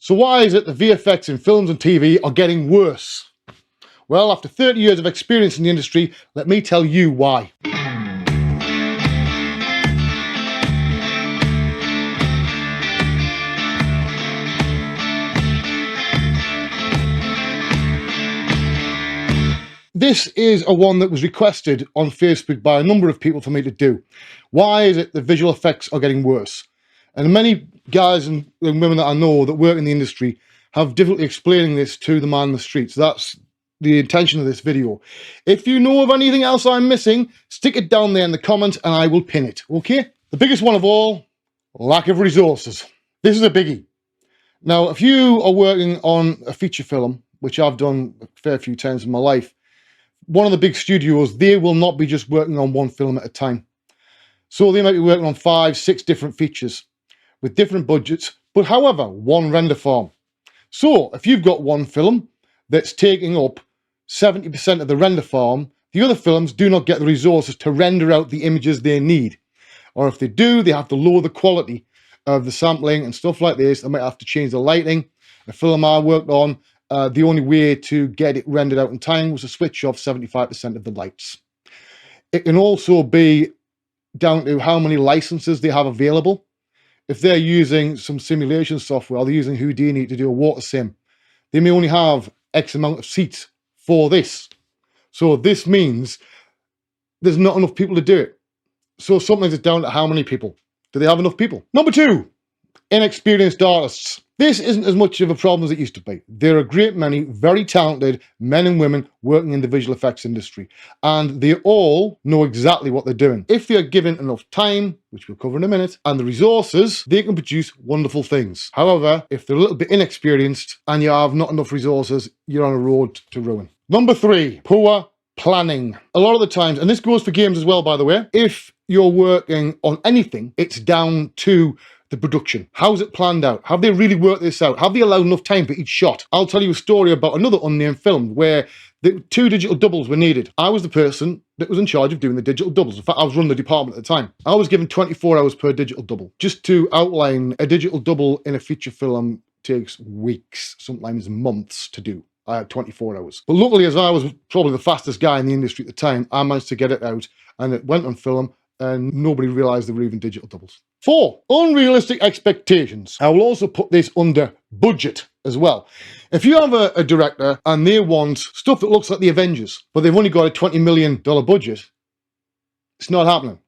So why is it the VFX in films and TV are getting worse? Well, after 30 years of experience in the industry, let me tell you why. This is a one that was requested on Facebook by a number of people for me to do. Why is it the visual effects are getting worse? And many guys and women that I know that work in the industry have difficulty explaining this to the man in the street. So that's the intention of this video. If you know of anything else I'm missing, stick it down there in the comments and I will pin it, okay? The biggest one of all, lack of resources. This is a biggie. Now, if you are working on a feature film, which I've done a fair few times in my life, one of the big studios, they will not be just working on one film at a time. So they might be working on 5, 6 different features with different budgets, but however, one render farm. So if you've got one film that's taking up 70% of the render farm, the other films do not get the resources to render out the images they need. Or if they do, they have to lower the quality of the sampling and stuff like this. They might have to change the lighting. The film I worked on, the only way to get it rendered out in time was to switch off 75% of the lights. It can also be down to how many licenses they have available. If they're using some simulation software, or they're using Houdini to do a water sim, they may only have X amount of seats for this. So this means there's not enough people to do it. So sometimes it's down to how many people. Do they have enough people? Number 2, inexperienced artists. This isn't as much of a problem as it used to be. There are a great many very talented men and women working in the visual effects industry, and they all know exactly what they're doing. If they are given enough time, which we'll cover in a minute, and the resources, they can produce wonderful things. However, if they're a little bit inexperienced and you have not enough resources, you're on a road to ruin. Number 3, poor planning. A lot of the times, and this goes for games as well, by the way, if you're working on anything, it's down to the production. How's it planned out? Have they really worked this out? Have they allowed enough time for each shot? I'll tell you a story about another unnamed film where the 2 digital doubles were needed. I was the person that was in charge of doing the digital doubles. In fact, I was running the department at the time. I was given 24 hours per digital double. Just to outline, a digital double in a feature film takes weeks, sometimes months to do. I had 24 hours. But luckily, as I was probably the fastest guy in the industry at the time, I managed to get it out and it went on film and nobody realised they were even digital doubles. 4, unrealistic expectations. I will also put this under budget as well. If you have a director and they want stuff that looks like the Avengers, but they've only got a $20 million budget, it's not happening.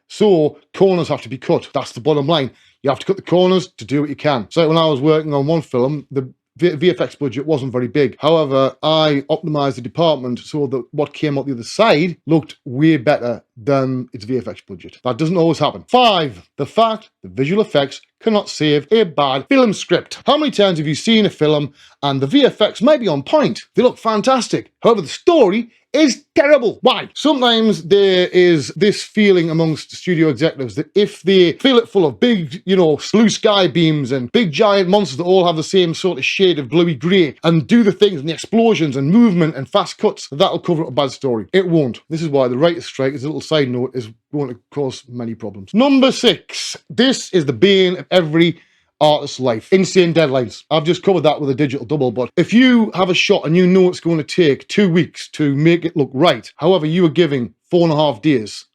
So corners have to be cut. That's the bottom line. You have to cut the corners to do what you can. So when I was working on one film, the VFX budget wasn't very big. However, I optimized the department so that what came out the other side looked way better than its VFX budget. That doesn't always happen. 5, the fact that visual effects cannot save a bad film script. How many times have you seen a film and the VFX might be on point? They look fantastic. However, the story is terrible. Why? Sometimes there is this feeling amongst studio executives that if they fill it full of big, blue sky beams and big giant monsters that all have the same sort of shade of bluey grey and do the things and the explosions and movement and fast cuts, that'll cover up a bad story. It won't. This is why the writer's strike, as a little side note, is going to cause many problems. Number 6. This is the bane of every artist's life. Insane deadlines. I've just covered that with a digital double, but if you have a shot and you know it's going to take 2 weeks to make it look right, however, you are giving 4.5 days,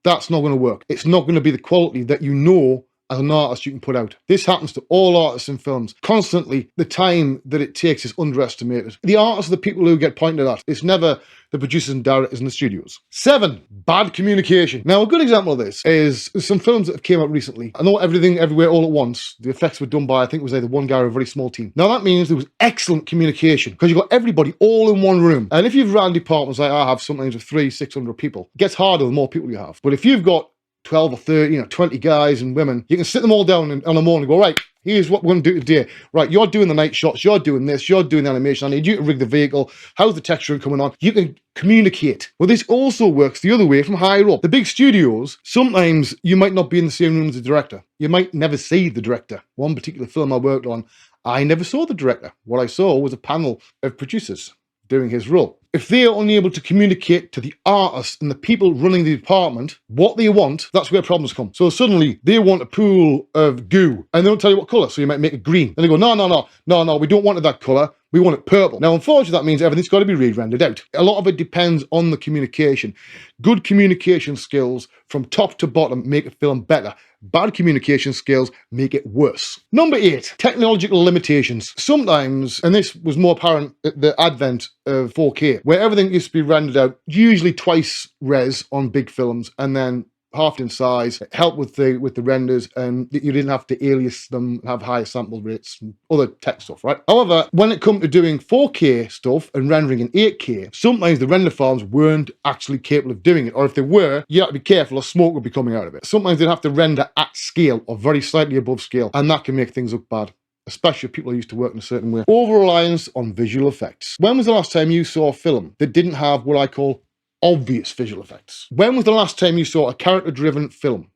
that's not going to work. It's not going to be the quality that you know as an artist you can put out. This happens to all artists in films. Constantly, the time that it takes is underestimated. The artists are the people who get pointed at. It's never the producers and directors in the studios. 7, bad communication. Now, a good example of this is some films that have came out recently. I know Everything, Everywhere, All at Once. The effects were done by, I think it was either one guy or a very small team. Now, that means there was excellent communication because you've got everybody all in one room. And if you've run departments like I have, sometimes with 300-600 people, it gets harder the more people you have. But if you've got 12 or 30, 20 guys and women, you can sit them all down on a morning and go, right, here's what we're going to do today. Right, you're doing the night shots, you're doing this, you're doing the animation, I need you to rig the vehicle, how's the texture coming on? You can communicate. Well, this also works the other way from higher up. The big studios, sometimes you might not be in the same room as the director. You might never see the director. One particular film I worked on, I never saw the director. What I saw was a panel of producers doing his role. If they are unable to communicate to the artists and the people running the department what they want, that's where problems come. So suddenly they want a pool of goo and they don't tell you what colour, so you might make it green. And they go, no, we don't want it that colour. We want it purple. Now, unfortunately, that means everything's got to be re-rendered out. A lot of it depends on the communication. Good communication skills from top to bottom make a film better. Bad communication skills make it worse. Number 8, technological limitations. Sometimes, and this was more apparent at the advent of 4K, where everything used to be rendered out, usually twice res on big films, and then halved in size, help with the renders, and you didn't have to alias them, have higher sample rates, and other tech stuff, right? However, when it comes to doing 4K stuff and rendering in 8K, sometimes the render farms weren't actually capable of doing it, or if they were, you had to be careful or smoke would be coming out of it. Sometimes they'd have to render at scale or very slightly above scale, and that can make things look bad, especially if people are used to working a certain way. Over-reliance on visual effects. When was the last time you saw a film that didn't have what I call obvious visual effects? When was the last time you saw a character-driven film?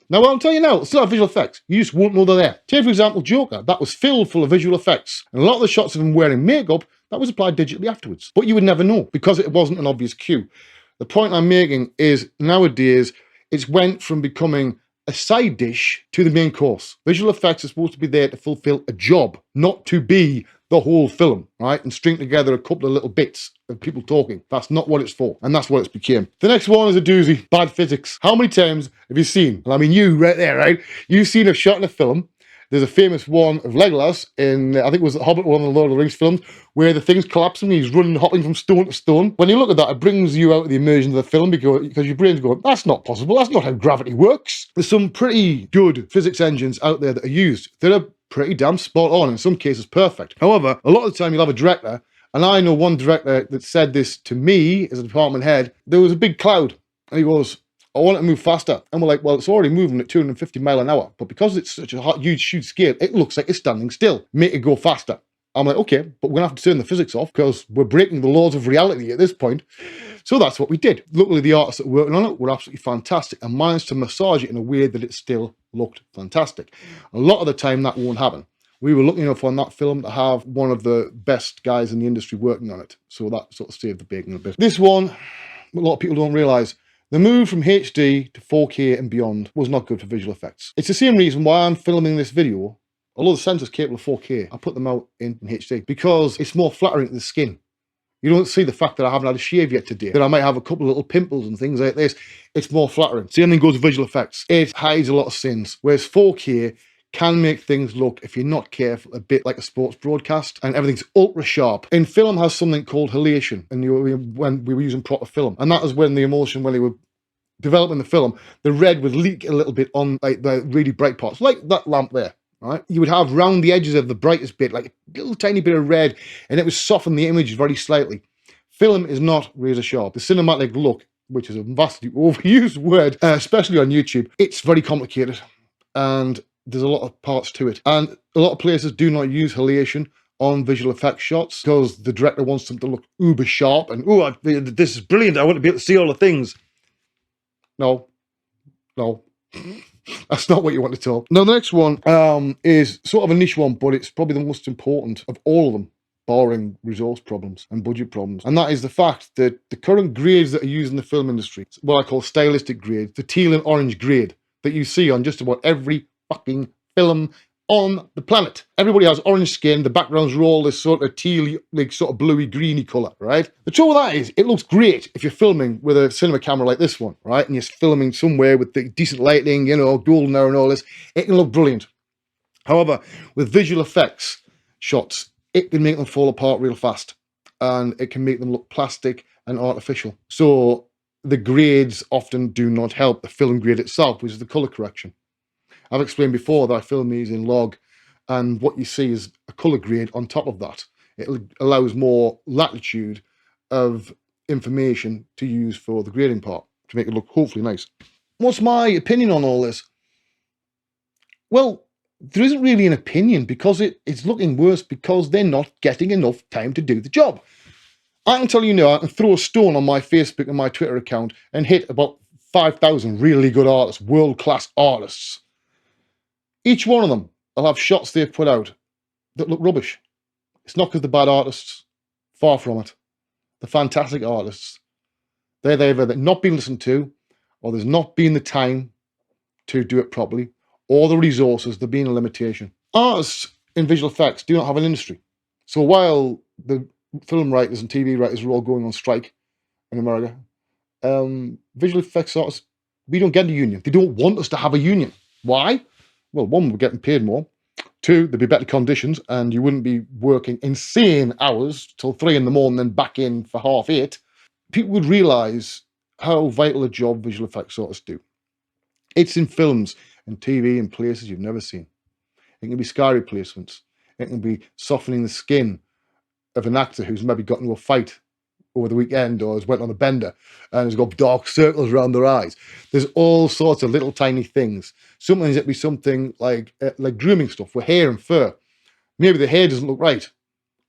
Now, I'll tell you now, it's not visual effects. You just won't know they're there. Take, for example, Joker. That was filled full of visual effects. And a lot of the shots of him wearing makeup, that was applied digitally afterwards. But you would never know because it wasn't an obvious cue. The point I'm making is nowadays, it's went from becoming a side dish to the main course. Visual effects are supposed to be there to fulfill a job, not to be the whole film, right? And string together a couple of little bits of people talking. That's not what it's for, and that's what it's became. The next one is a doozy, bad physics. How many times have you seen, and I mean you right there, right? You've seen a shot in a film. There's a famous one of Legolas in, I think it was the Hobbit, one of the Lord of the Rings films, where the thing's collapsing, he's running, hopping from stone to stone. When you look at that, it brings you out of the immersion of the film because your brain's going, that's not possible, that's not how gravity works. There's some pretty good physics engines out there that are used that are pretty damn spot on, in some cases perfect. However, a lot of the time you'll have a director, and I know one director that said this to me as a department head, there was a big cloud, and he goes, I want it to move faster. And we're like, well, it's already moving at 250 miles an hour. But because it's such a huge scale, it looks like it's standing still. Make it go faster. I'm like, okay, but we're going to have to turn the physics off because we're breaking the laws of reality at this point. So that's what we did. Luckily, the artists that were working on it were absolutely fantastic and managed to massage it in a way that it still looked fantastic. A lot of the time, that won't happen. We were lucky enough on that film to have one of the best guys in the industry working on it. So that sort of saved the bacon a bit. This one, a lot of people don't realise, the move from HD to 4K and beyond was not good for visual effects. It's the same reason why I'm filming this video. Although the sensor's capable of 4K, I put them out in HD because it's more flattering to the skin. You don't see the fact that I haven't had a shave yet today, that I might have a couple of little pimples and things like this. It's more flattering. Same thing goes with visual effects. It hides a lot of sins, whereas 4K can make things look, if you're not careful, a bit like a sports broadcast, and everything's ultra sharp. In film has something called halation, and when we were using proper film, and that is when the emulsion, when they were developing the film, the red would leak a little bit on like the really bright parts, like that lamp there. Right? You would have round the edges of the brightest bit, like a little tiny bit of red, and it would soften the image very slightly. Film is not razor sharp. The cinematic look, which is a vastly overused word, especially on YouTube, it's very complicated, and there's a lot of parts to it. And a lot of places do not use halation on visual effects shots because the director wants them to look uber sharp and, oh, this is brilliant, I want to be able to see all the things. No. That's not what you want at all. Now, the next one is sort of a niche one, but it's probably the most important of all of them, barring resource problems and budget problems. And that is the fact that the current grades that are used in the film industry, what I call stylistic grades, the teal and orange grade that you see on just about every fucking film on the planet. Everybody has orange skin, the backgrounds are all this sort of teal, like sort of bluey, greeny colour, right? The trouble with that is, it looks great if you're filming with a cinema camera like this one, right? And you're filming somewhere with the decent lighting, you know, golden hour and all this, it can look brilliant. However, with visual effects shots, it can make them fall apart real fast, and it can make them look plastic and artificial. So the grades often do not help the film grade itself, which is the colour correction. I've explained before that I film these in log, and what you see is a colour grade on top of that. It allows more latitude of information to use for the grading part to make it look hopefully nice. What's my opinion on all this? Well, there isn't really an opinion because it's looking worse because they're not getting enough time to do the job. I can tell you now, I can throw a stone on my Facebook and my Twitter account and hit about 5,000 really good artists, world-class artists. Each one of them will have shots they've put out that look rubbish. It's not because they're bad artists. Far from it. the fantastic artists, they've either not been listened to, or there's not been the time to do it properly, or the resources, there being a limitation. Artists in visual effects do not have an industry. So while the film writers and TV writers are all going on strike in America, visual effects artists, we don't get a union. They don't want us to have a union. Why? Well, one, we're getting paid more. Two, there'd be better conditions and you wouldn't be working insane hours till 3 in the morning and back in for 8:30. People would realise how vital a job visual effects artists do. It's in films and TV and places you've never seen. It can be scar replacements. It can be softening the skin of an actor who's maybe got into a fight over the weekend or has went on a bender and has got dark circles around their eyes. There's all sorts of little tiny things. Sometimes it'd be something like grooming stuff with hair and fur. Maybe the hair doesn't look right.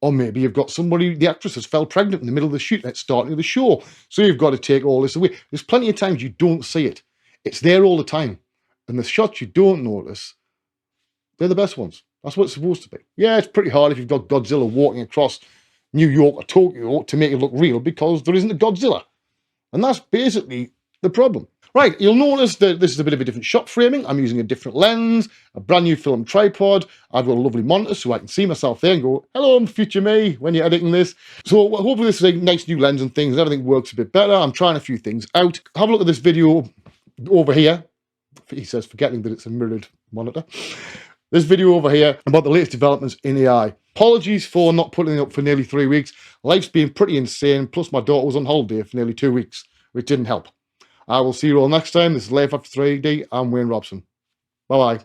Or maybe you've got somebody, the actress has fell pregnant in the middle of the shoot and it's starting of the show. So you've got to take all this away. There's plenty of times you don't see it. It's there all the time. And the shots you don't notice, they're the best ones. That's what it's supposed to be. Yeah, it's pretty hard if you've got Godzilla walking across New York or Tokyo to make it look real because there isn't a Godzilla. And that's basically the problem. Right, you'll notice that this is a bit of a different shot framing. I'm using a different lens, a brand new film tripod. I've got a lovely monitor so I can see myself there and go, hello, I'm future me when you're editing this. So hopefully this is a nice new lens and things and everything works a bit better. I'm trying a few things out. Have a look at this video over here. He says, forgetting that it's a mirrored monitor. This video over here about the latest developments in AI. Apologies for not putting it up for nearly 3 weeks. Life's been pretty insane, plus my daughter was on holiday for nearly 2 weeks, which didn't help. I will see you all next time. This is Life After 3D. I'm Wayne Robson. Bye-bye.